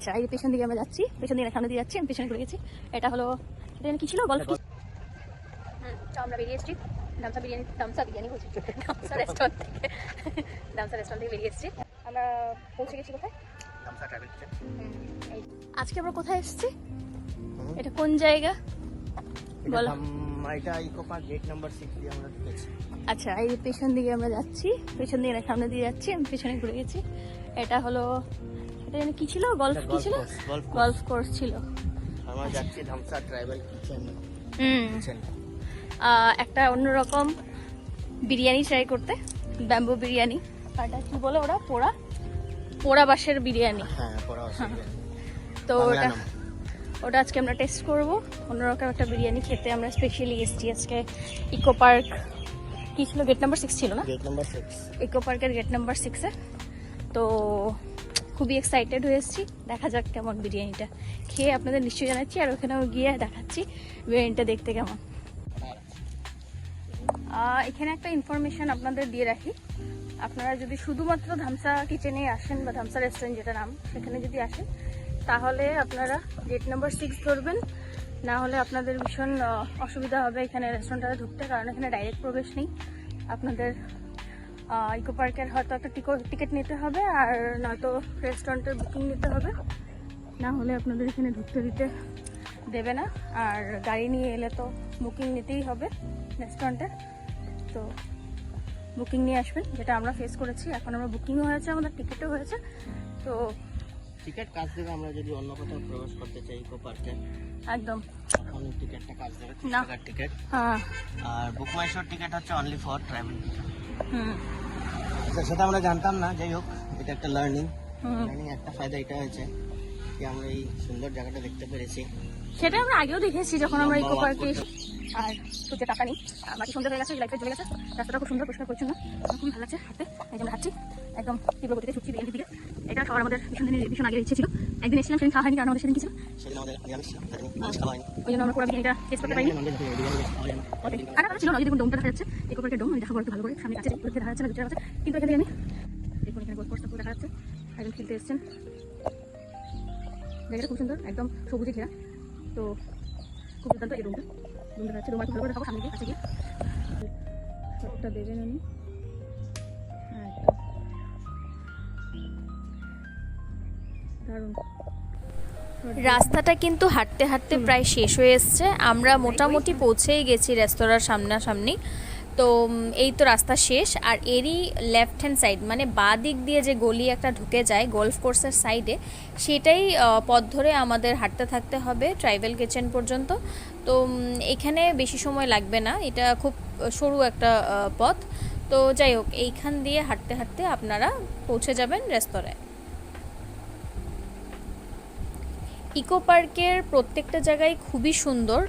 আচ্ছা, এই পেছন দিকে আমরা যাচ্ছি, পেছন দিকে সামনে দিয়ে যাচ্ছি, আমি পেছনে ঘুরে গেছি। এটা হলো, এটা কি ছিল, গল্ফ। আমরা বেরিয়ে এসেছি দামসা বিরিয়ানি বলছি, দামসা রেস্টুরেন্ট থেকে। দামসা রেস্টুরেন্ট থেকে বেরিয়ে এসেছি। আমরা পৌঁছে গেছি কোথায়? দামসা ট্রাভেল কিচেন। আজকে আমরা কোথায় এসেছি? এটা কোন জায়গা বলো? এটা ইকো পার্ক গেট নাম্বার 6 দিয়ে আমরা ঢুকেছি। আচ্ছা, এই পেছন দিকে আমরা যাচ্ছি, পেছন দিকে সামনে দিয়ে যাচ্ছি, আমি পেছনে ঘুরে গেছি। এটা হলো, এটা কি ছিল, গল্ফ কি ছিল, গল্ফ কোর্স ছিল। আমরা যাচ্ছি দামসা ট্রাভেল কিচেন। একটা অন্যরকম বিরিয়ানি ট্রাই করতে, ব্যাম্বু বিরিয়ানি। এটা কি বলে ওরা, পোড়া বাঁশের বিরিয়ানি। হ্যাঁ, পোড়া বাঁশের বিরিয়ানি। তো ওটা আজকে আমরা টেস্ট করব। অন্যরকম একটা বিরিয়ানি খেতে আমরা স্পেশালি এসেছি আজকে ইকো পার্ক। কি ছিল, গেট নাম্বার 6 ছিল না? গেট নাম্বার 6, ইকো পার্কের গেট নাম্বার 6-এ। তো খুবই এক্সাইটেড হয়ে এসেছি, দেখা যাক কেমন বিরিয়ানিটা। খেয়ে আপনাদের নিশ্চয়ই জানাচ্ছি, আর ওখানেও গিয়ে দেখাচ্ছি বিরিয়ানিটা দেখতে কেমন। এখানে একটা ইনফরমেশন আপনাদের দিয়ে রাখি, আপনারা যদি শুধুমাত্র ধামসা কিচেনে আসেন বা ধামসা রেস্টুরেন্ট যেটা নাম, সেখানে যদি আসেন তাহলে আপনারা গেট নাম্বার 6 ধরবেন। না হলে আপনাদের ভীষণ অসুবিধা হবে এখানে রেস্টুরেন্টে ঢুকতে, কারণ এখানে ডাইরেক্ট প্রবেশ নেই। আপনাদের ইকো পার্কের হয়তো একটা টিকিট নিতে হবে, আর নয়তো রেস্টুরেন্টের বুকিং নিতে হবে, না হলে আপনাদের এখানে ঢুকতে দিতে দেবে না। আর গাড়ি নিয়ে এলে তো বুকিং নিতেই হবে রেস্টুরেন্টে, তো বুকিং নিয়ে আসবেন, যেটা আমরা ফেস করেছি। এখন আমরা বুকিংও হয়েছে, আমাদের টিকিটও হয়েছে। তো টিকিট কাজ দেবে আমরা যদি অন্য কোথাও প্রবেশ করতে চাই ইকো পার্কে, একদম তখন টিকিটটা কাজ দেবে, না টিকিট। হ্যাঁ, আর বুক মাই শো টিকিট হচ্ছে অনলি ফর ট্রাভেল। আচ্ছা, সেটা আমরা জানতাম না। যাই হোক, এটা একটা লার্নিং। একটা ফায়দা এটা হয়েছে কি আমরা এই সুন্দর জায়গাটা দেখতে পেরেছি। সেটা আমরা আগেও দেখেছি যখন আমরা ইকো পার্কে। আর প্রচুর টাকা নেই, বাকি সুন্দর হয়ে গেছে, লাইফে চলে গেছে। রাস্তাটা খুব সুন্দর, পরিষ্কার পরিচ্ছন্ন, খুবই ভালো লাগছে হাঁটতে। এই যে আমরা হাঁটছি একদম তীব্র গতিতে, ছুটছি বিরিয়ানির দিকে। এটা সবার আমাদের ভীষণ আগে ইচ্ছে ছিল। একদিন এসেছিলাম, সেদিন খাওয়া হয়নি, কারণ আমাদের সেদিন কি ছিল, ওই জন্য আমরা পুরো বিরিয়ানিটা টেস্ট করতে পারিনি। আর ছিল না, দেখুন ডোমটা দেখা যাচ্ছে, ইকো পার্কের ডোম। আমি দেখাবো একটু ভালো করে, সামনে কাছে দেখা যাচ্ছে না, দুটো আছে। কিন্তু এখানে আমি দেখুন, এখানে গোল কোর্সটা পুরো দেখা যাচ্ছে, একজন খেলতে এসেছেন। জায়গাটা খুব সুন্দর, একদম সবুজে ঘেরা। তো খুব দুর্দান্ত এই রুমটা দেখা যাচ্ছে। রুমটা ভালো করে দেখাবো সামনে গিয়ে, কাছে গিয়ে সবটা দেবেন উনি। দারুণ। রাস্তাটা কিন্তু হাঁটতে হাঁটতে প্রায় শেষ হয়ে এসছে, আমরা মোটামুটি পৌঁছেই গেছি রেস্তোরাঁর সামনাসামনি। তো এই তো রাস্তা শেষ, আর এরই লেফট হ্যান্ড সাইড মানে বাঁ দিক দিয়ে যে গলি একটা ঢুকে যায় গলফ কোর্সের সাইডে, সেটাই পথ ধরে আমাদের হাঁটতে থাকতে হবে ট্রাইবেল কিচেন পর্যন্ত। তো এখানে বেশি সময় লাগবে না, এটা খুব সরু একটা পথ। তো যাই হোক, এইখান দিয়ে হাঁটতে হাঁটতে আপনারা পৌঁছে যাবেন রেস্তোরাঁয়। ইকো পার্কের প্রত্যেকটা জায়গায় খুবই সুন্দর,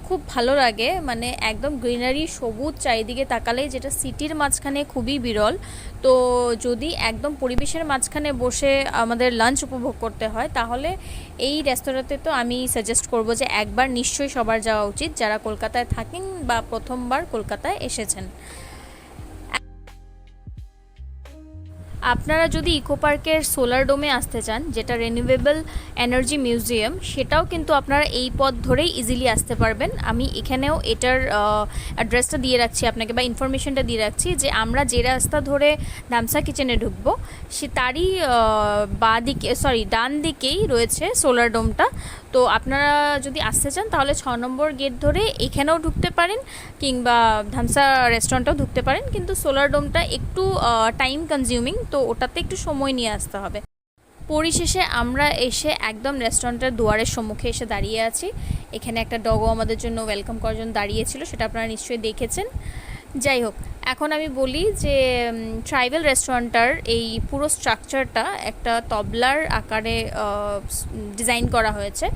খুব ভালো লাগে, মানে একদম গ্রিনারি, সবুজ চারিদিকে তাকালেই, যেটা সিটির মাঝখানে খুবই বিরল। তো যদি একদম পরিবেশের মাঝখানে বসে আমাদের লাঞ্চ উপভোগ করতে হয়, তাহলে এই রেস্তোরাঁতে তো আমি সাজেস্ট করব যে একবার নিশ্চয়ই সবার যাওয়া উচিত, যারা কলকাতায় থাকেন বা প্রথমবার কলকাতায় এসেছেন। আপনারা যদি ইকো পার্কের সোলার ডোমে আসতে চান, যেটা রিনিউয়েবল এনার্জি মিউজিয়াম, সেটাও কিন্তু আপনারা এই পথ ধরেই ইজিলি আসতে পারবেন। আমি এখানেও এটার অ্যাড্রেসটা দিয়ে রাখছি আপনাকে, বা ইনফরমেশনটা দিয়ে রাখছি, যে আমরা যে রাস্তা ধরে ধামসা কিচেনে ঢুকবো, সে তারই ডান দিকেই রয়েছে সোলার ডোমটা। তো আপনারা যদি আসতে চান তাহলে 6 নম্বর গেট ধরে এখানেও ঢুকতে পারেন, কিংবা ধামসা রেস্টুরেন্টেও ঢুকতে পারেন, কিন্তু সোলার ডোমটা একটু টাইম কনজিউমিং, তো ওটাতে একটু সময় নিয়ে আসতে হবে। পরিশেষে আমরা এসে একদম রেস্টুরেন্টের দুয়ারের সম্মুখে এসে দাঁড়িয়ে আছি। এখানে একটা ডগও আমাদের জন্য ওয়েলকাম করার জন্য দাঁড়িয়েছিল, সেটা আপনারা নিশ্চয়ই দেখেছেন। যাই হোক, এখন আমি বলি যে ট্রাইবেল রেস্টুরেন্টটার এই পুরো স্ট্রাকচারটা একটা তবলার আকারে ডিজাইন করা হয়েছে।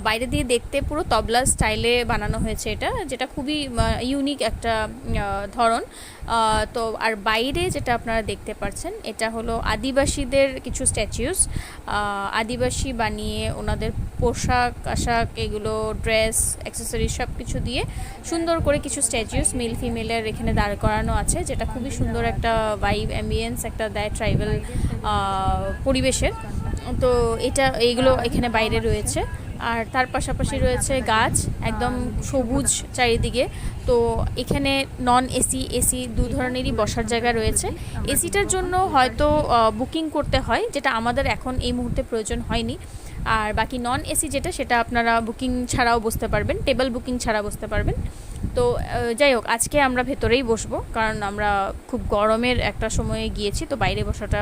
বাইরে দিয়ে দেখতে পুরো তবলা স্টাইলে বানানো হয়েছে এটা, যেটা খুবই ইউনিক একটা ধরন। তো আর বাইরে যেটা আপনারা দেখতে পাচ্ছেন, এটা হলো আদিবাসীদের কিছু স্ট্যাচুস, আদিবাসী বানিয়ে ওনাদের পোশাক আশাক, এগুলো ড্রেস অ্যাক্সেসরিজ সব কিছু দিয়ে সুন্দর করে কিছু স্ট্যাচুস মেল ফিমেলের এখানে দাঁড় করানো আছে, যেটা খুবই সুন্দর একটা ভাইব অ্যাম্বিয়েন্স একটা দেয় ট্রাইবেল পরিবেশের। তো এইগুলো এখানে বাইরে রয়েছে। আর তার পাশাপাশি রয়েছে গাছ, একদম সবুজ চারিদিকে। তো এখানে নন এসি, এসি দু ধরনেরই বসার জায়গা রয়েছে। এসিটার জন্য হয়তো বুকিং করতে হয়, যেটা আমাদের এখন এই মুহূর্তে প্রয়োজন হয়নি। আর বাকি নন এসি যেটা, সেটা আপনারা বুকিং ছাড়াও বসতে পারবেন, টেবিল বুকিং ছাড়া বসতে পারবেন। তো যাই হোক, আজকে আমরা ভেতরেই বসবো, কারণ আমরা খুব গরমের একটা সময়ে গিয়েছি, তো বাইরে বসাটা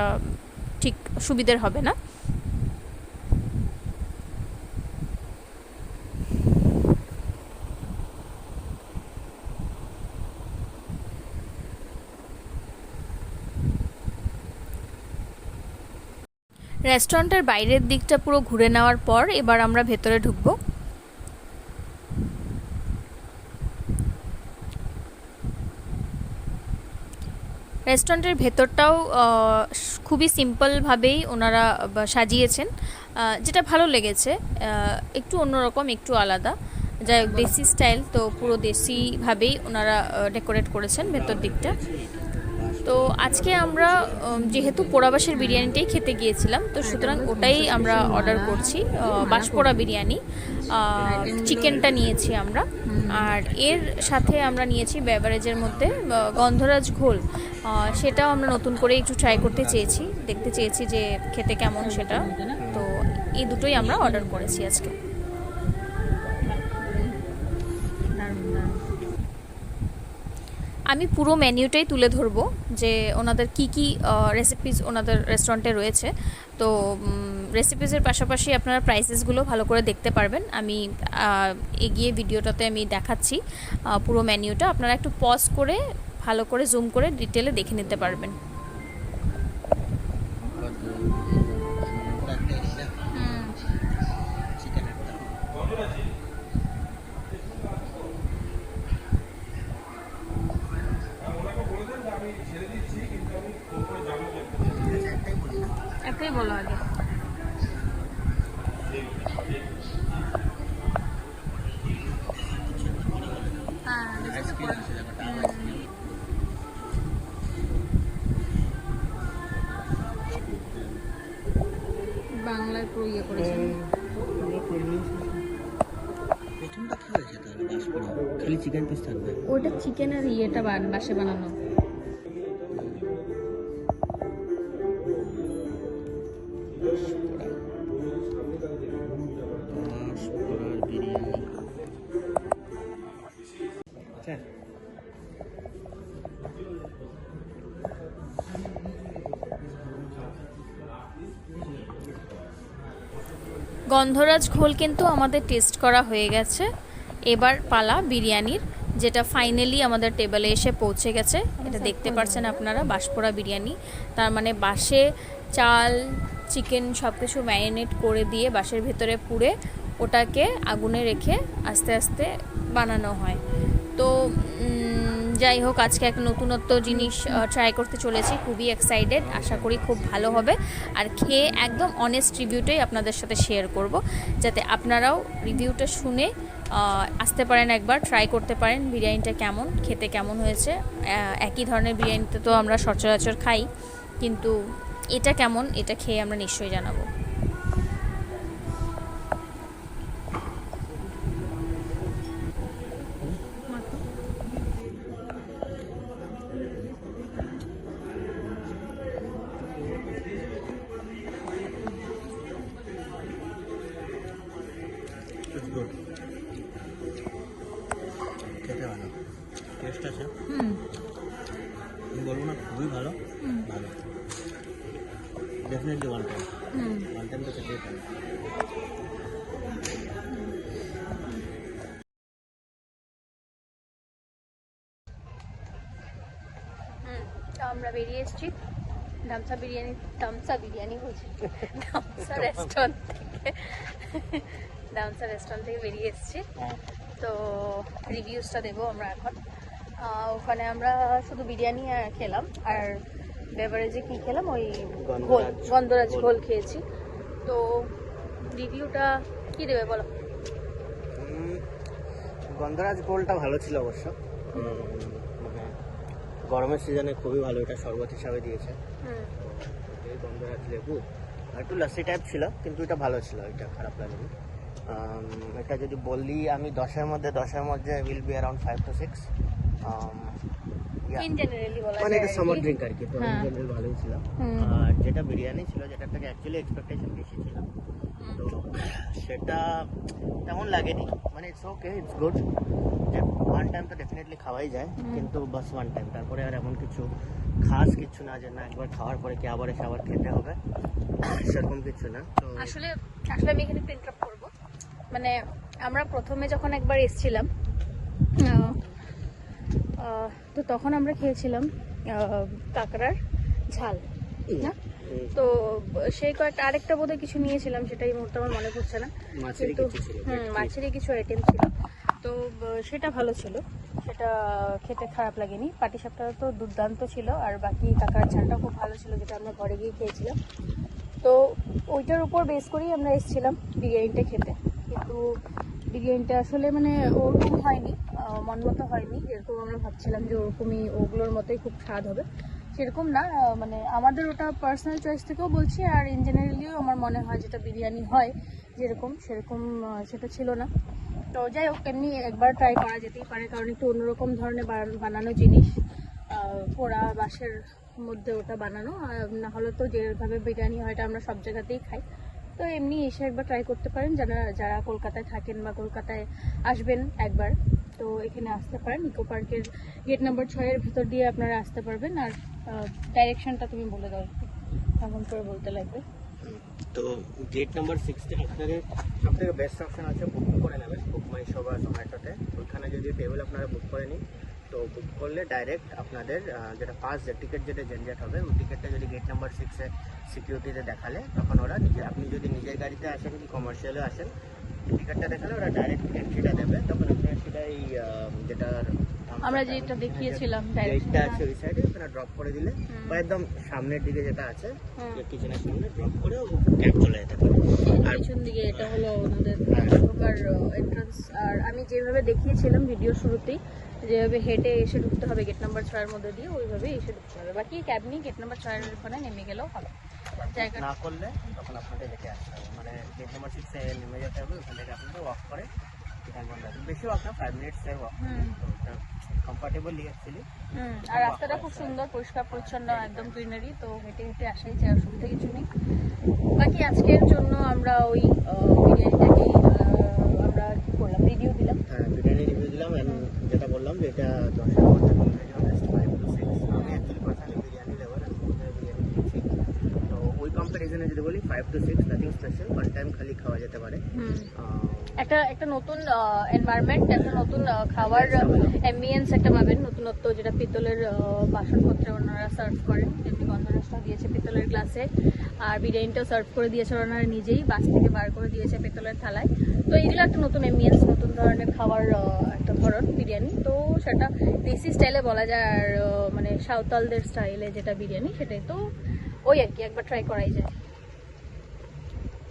ঠিক সুবিধার হবে না। রেস্টুরেন্টের বাইরের দিকটা পুরো ঘুরে নেওয়ার পর এবার আমরা ভেতরে ঢুকবো। রেস্টুরেন্টের ভেতরটাও খুবই সিম্পলভাবেই ওনারা সাজিয়েছেন, যেটা ভালো লেগেছে। একটু অন্যরকম, একটু আলাদা, যাই হোক দেশি স্টাইল, তো পুরো দেশিভাবেই ওনারা ডেকোরেট করেছেন ভেতর দিকটা। তো আজকে আমরা যেহেতু পোড়াবাসের বিরিয়ানিটাই খেতে গিয়েছিলাম, তো সুতরাং ওটাই আমরা অর্ডার করছি, বাঁশপোড়া বিরিয়ানি। চিকেনটা নিয়েছি আমরা, আর এর সাথে আমরা নিয়েছি বেভারেজের মধ্যে গন্ধরাজ ঘোল। সেটাও আমরা নতুন করে একটু ট্রাই করতে চেয়েছি, দেখতে চেয়েছি যে খেতে কেমন সেটা। তো এই দুটোই আমরা অর্ডার করেছি আজকে। আমি পুরো মেনিউটাই তুলে ধরবো, যে ওনাদের কি কি রেসিপিস ওনাদের রেস্টুরেন্টে রয়েছে। তো রেসিপিসের পাশাপাশি আপনারা প্রাইসেসগুলো ভালো করে দেখতে পারবেন। আমি এগিয়ে ভিডিওটাতে আমি দেখাচ্ছি পুরো মেনিউটা, আপনারা একটু পজ করে ভালো করে জুম করে ডিটেলে দেখে নিতে পারবেন। একটাই বলো আগে। বাংলায় পুরো ইয়ে করেছেন। প্রথমটা কি হয়েছে তাহলে? বাঁশপোড়া খালি চিকেন পিস থাকবে? ওটা চিকেনের ইয়েটা বাসে বানানো। বাঁশপোড়ার বিরিয়ানি। আচ্ছা, গন্ধরাজ ঘোল কিন্তু আমাদের টেস্ট করা হয়ে গেছে। এবার পালা বিরিয়ানির, যেটা ফাইনালি আমাদের টেবিলে এসে পৌঁছে গেছে। এটা দেখতে পাচ্ছেন আপনারা, বাঁশপোড়া বিরিয়ানি। তার মানে বাঁশে চাল, চিকেন সব কিছু ম্যারিনেট করে দিয়ে বাঁশের ভেতরে পুড়ে ওটাকে আগুনে রেখে আস্তে আস্তে বানানো হয়। তো যাই হোক, আজকে একটা নতুনত্ব জিনিস ট্রাই করতে চলেছি, খুবই এক্সাইটেড। আশা করি খুব ভালো হবে, আর খেয়ে একদম অনেস্ট রিভিউটাই আপনাদের সাথে শেয়ার করব, যাতে আপনারাও রিভিউটা শুনে আসতে পারেন, একবার ট্রাই করতে পারেন বিরিয়ানিটা কেমন, খেতে কেমন হয়েছে। একই ধরনের বিরিয়ানিতে তো আমরা সচরাচর খাই, কিন্তু এটা কেমন, এটা খেয়ে আমরা নিশ্চয়ই জানাবো। খেতে ভালো, টেস্ট আছে। আমি বলবো না খুবই ভালো, ভালো, ডেফিনেটলি ওয়ান টাইম তো খেতেই পারে। আমরা বেরিয়ে এসেছি ধামসা বিরিয়ানি বলছি, ধামসা রেস্টুরেন্ট থেকে বেরিয়ে এসেছি। তো রিভিউসটা দেবো আমরা এখন। ওখানে আমরা শুধু বিরিয়ানি খেলাম, আর বেভারেজে কি খেলাম, ওই গন্ধরাজ ঘোল খেয়েছি। তো রিভিউটা কি দেবে বলো? গন্ধরাজ ঘোলটা ভালো ছিল অবশ্য, গরমের সিজনে খুবই ভালো, এটা শরবত হিসাবে দিয়েছে। গন্ধরাজ লেবু একটু লাসি টাইপ ছিল, কিন্তু এটা ভালো ছিল, এটা খারাপ লাগেনি। এটা যদি বললি আমি 10-এর মধ্যে will be around 5 to 6। In generally বলা মানে যায় এটা আর সামার কি। ড্রিঙ্ক আর কি, তো হ্যাঁ। জেনারেল ভালোই ছিল। হুম। আর যেটা বিরিয়ানি ছিল, যেটা থেকে অ্যাকচুয়ালি এক্সপেকটেশন বেশি ছিল, তো সেটা তেমন লাগেনি। মানে ইটস ওকে, ইটস গুড। যে ওয়ান টাইম তো ডেফিনেটলি খাওয়াই যায়, কিন্তু বাস ওয়ান টাইম, তারপরে আর এমন কিছু খাস কিছু না যে না একবার খাওয়ার পরে কি আবার এসে আবার খেতে হবে, সেরকম কিছু না। তো আসলে আমি এখানে একটু ইন্টারাপ্ট করব। মানে আমরা প্রথমে যখন একবার এসেছিলাম, তো তখন আমরা খেয়েছিলাম কাঁকড়ার ঝাল, না? তো সেই কয়েকটা আরেকটা বোধহয় কিছু নিয়েছিলাম, সেটা এই মুহূর্তে আমার মনে পড়ছে না, মাছেরই কিন্তু কিছু ছিল, মাছেরই কিছু আইটেম ছিল। তো সেটা ভালো ছিল, সেটা খেতে খারাপ লাগেনি। পাটিসাপটা তো দুর্দান্ত ছিল, আর বাকি কাঁকড়ার ঝালটা খুব ভালো ছিল, যেটা আমরা ঘরে গিয়ে খেয়েছিলাম। তো ওইটার উপর বেস করেই আমরা এসেছিলাম বিরিয়ানিটা খেতে, কিন্তু বিরিয়ানিটা আসলে মানে ওরকম হয়নি, মন মতো হয়নি, যেরকম আমরা ভাবছিলাম যে ওরকমই ওগুলোর মতোই খুব স্বাদ হবে, সেরকম না। মানে আমাদের ওটা পার্সোনাল চয়েস থেকেও বলছি, আর ইন জেনারেলিও আমার মনে হয় যেটা বিরিয়ানি হয় যেরকম সেরকম সেটা ছিল না। তো যাই হোক, এমনি একবার ট্রাই করা যেতেই পারে, কারণ একটু অন্যরকম ধরনের বানানো জিনিস, পোড়া বাঁশের মধ্যে ওটা বানানো, না হলে তো যেভাবে বিরিয়ানি হয় এটা আমরা সব জায়গাতেই খাই। তো এমনি এসে একবার ট্রাই করতে পারেন, যারা কলকাতায় থাকেন বা কলকাতায় আসবেন একবার, তো এখানে আসতে পারেন। ইকো পার্কের গেট নাম্বার 6-এর ভিতর দিয়ে আপনারা আসতে পারবেন। আর ডাইরেকশনটা তুমি বলে দাও, কেমন করে বলতে লাগবে। তো গেট নাম্বার 6-তে আপনাদের সবথেকে বেস্ট অপশন আছে বুক করে নেবেন, বুক মাই শো বা জোম্যাটোতে। ওইখানে যদি টেবিল আপনারা বুক করে নিন, তো বুক করলে ডাইরেক্ট আপনাদের যেটা ফার্স্ট যে টিকিট যেটা জেনারেট হবে, ওই টিকিটটা যদি গেট নাম্বার 6-এ সিকিউরিটিতে দেখালে, তখন ওরা আপনি যদি নিজের গাড়িতে আসেন কি কমার্শিয়ালে আসেন, টিকিটটা দেখালে ওরা ডাইরেক্ট এন্ট্রিটা দেবে, তখন আপনারা সেটাই যেটা আমরা যেটা দেখিয়েছিলাম গেটটা আছে ওই সাইডে, ওখানে ড্রপ করে দিলে বা একদম সামনের দিকে যেটা আছে কিচেনের সামনে ড্রপ করে ক্যাব চলে যেতে পারে। আর পিছন দিকে এটা হলো ওনাদের ঢোকার এন্ট্রান্স। আর আমি যেভাবে দেখিয়েছিলাম ভিডিও শুরুতেই, যেভাবে হেঁটে এসে ঢুকতে হবে গেট নাম্বার 6-এর মধ্যে দিয়ে, ওইভাবেই এসে ঢুকতে হবে। বাকি ক্যাব নিয়ে গেট নাম্বার 6-এর ওখানে নেমে গেলেও হবে। জায়গা না করলে তখন আপনাদের হেঁটে আসতে হবে, মানে গেট নাম্বার 6-এ নেমে যেতে হবে, ওখান থেকে আপনাদের ওয়াক করে বেশি ওয়াক না, 5 মিনিটসের ওয়াক, কমফর্টেবলি অ্যাকচুয়ালি। আর রাস্তাটা খুব সুন্দর, পরিষ্কার পরিচ্ছন্ন, একদম গ্রিনারি, তো হেঁটে হেঁটে আসাই যায়, অসুবিধা কিছু নেই। বাকি আজকের জন্য আমরা ওই বিরিয়ানিটাকেই আমরা কি করলাম, রিভিউ দিলাম। হ্যাঁ, বিরিয়ানি রিভিউ দিলাম, and যেটা বললাম যে এটা 10-এর মধ্যে বেস্ট 5 to 6। আমি অ্যাকচুয়ালি পার্সোনালি বিরিয়ানি লেভার, আমি বিরিয়ানি খেয়েছি, তো ওই কম্পারিজনে যদি বলি 5 to 6 nothing special, one time খালি খাওয়া যেতে পারে। একটা নতুন এনভায়রনমেন্ট, একটা নতুন খাওয়ার অ্যাম্বিয়েন্স একটা পাবেন, নতুনত্ব, যেটা পিতলের বাসনপত্রে ওনারা সার্ভ করেন, যেমনি গন্ধরাজটা দিয়েছে পিতলের গ্লাসে, আর বিরিয়ানিটাও সার্ভ করে দিয়েছে ওনারা নিজেই, বাস থেকে বার করে দিয়েছে পিতলের থালায়। তো এগুলো একটা নতুন অ্যাম্বিয়েন্স, নতুন ধরনের খাওয়ার একটা ধরন বিরিয়ানি, তো সেটা দেশি স্টাইলে বলা যায়, আর মানে সাঁওতালদের স্টাইলে যেটা বিরিয়ানি, সেটাই তো ওই আর কি, একবার ট্রাই করাই যায়।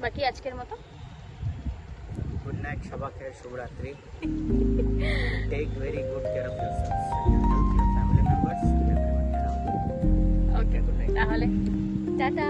বাকি আজকের মতো গুড নাইট, সবাইকে শুভরাত্রি। Take very good care of yourselves and your health, your family members, everyone around you. Okay, Good night. তাহলে টাটা।